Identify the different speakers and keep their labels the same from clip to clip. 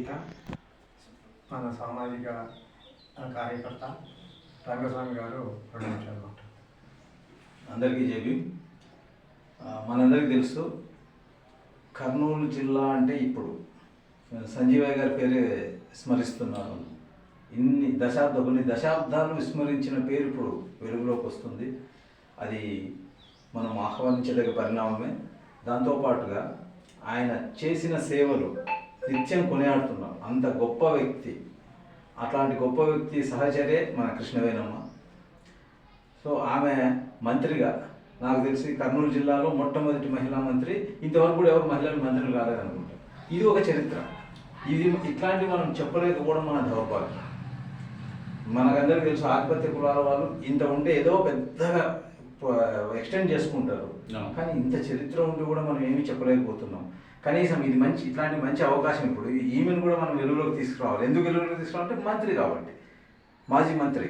Speaker 1: రచయిత, మన సామాజిక కార్యకర్త రంగస్వామి గారు 2 నిమిషాలు మాట్లాడారు.
Speaker 2: అందరికీ జేబీ. మనందరికీ తెలుసు, కర్నూలు జిల్లా అంటే ఇప్పుడు సంజీవయ్య గారి పేరే స్మరిస్తున్నారు. కొన్ని దశాబ్దాలు విస్మరించిన పేరు ఇప్పుడు వెలుగులోకి వస్తుంది. అది మనం ఆహ్వానించదగ్గ పరిణామమే. దాంతోపాటుగా ఆయన చేసిన సేవలు నిత్యం కొనియాడుతున్నాం. అంత గొప్ప వ్యక్తి, అట్లాంటి గొప్ప వ్యక్తి సహచరే మన కృష్ణవేణమ్మ. సో ఆమె మంత్రిగా నాకు తెలిసి కర్నూలు జిల్లాలో మొట్టమొదటి మహిళా మంత్రి. ఇంతవరకు కూడా ఎవరు మహిళలు మంత్రులు కాలేదనుకుంటారు. ఇది ఒక చరిత్ర. ఇట్లాంటివి మనం చెప్పలేకపోవడం మన దౌర్భాగ్యం. మనకందరికీ తెలుసు, ఆధిపత్య కులాల వాళ్ళు ఇంత ఉంటే ఏదో పెద్దగా ఎక్స్టెండ్ చేసుకుంటారు. కానీ ఇంత చరిత్ర ఉంటే కూడా మనం ఏమీ చెప్పలేకపోతున్నాం. కనీసం ఇది ఇట్లాంటి మంచి అవకాశం. ఇప్పుడు ఈమెను కూడా మనం వెలుగులోకి తీసుకురావాలి. ఎందుకు వెలుగులోకి తీసుకురావాలంటే మంత్రి కాబట్టి, మాజీ మంత్రి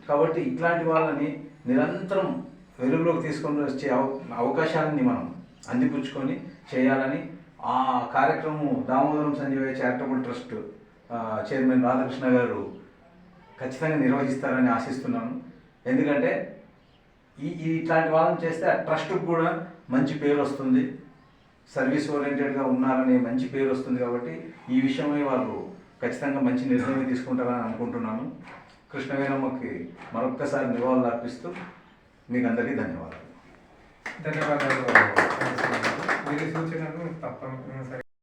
Speaker 2: కాబట్టి ఇట్లాంటి వాళ్ళని నిరంతరం వెలుగులోకి తీసుకొని వచ్చే అవకాశాలని మనం అందిపుచ్చుకొని చేయాలని ఆ కార్యక్రమం Damodaram Sanjeevaiah charitable trust chairman Radhakrishna garu ఖచ్చితంగా నిర్వహిస్తారని ఆశిస్తున్నాను. ఎందుకంటే ఇట్లాంటి వాళ్ళని చేస్తే ఆ ట్రస్ట్కి కూడా మంచి పేరు వస్తుంది. సర్వీస్ ఓరియంటెడ్గా ఉన్నారనే మంచి పేరు వస్తుంది. కాబట్టి ఈ విషయమై వాళ్ళు ఖచ్చితంగా మంచి నిర్ణయం తీసుకుంటారని అనుకుంటున్నాను. కృష్ణవేణమ్మకి మరొక్కసారి నివాళులు అర్పిస్తూ మీకు అందరికీ ధన్యవాదాలు.
Speaker 1: ధన్యవాదాలు. మీరు సూచనలు తప్పనిసరి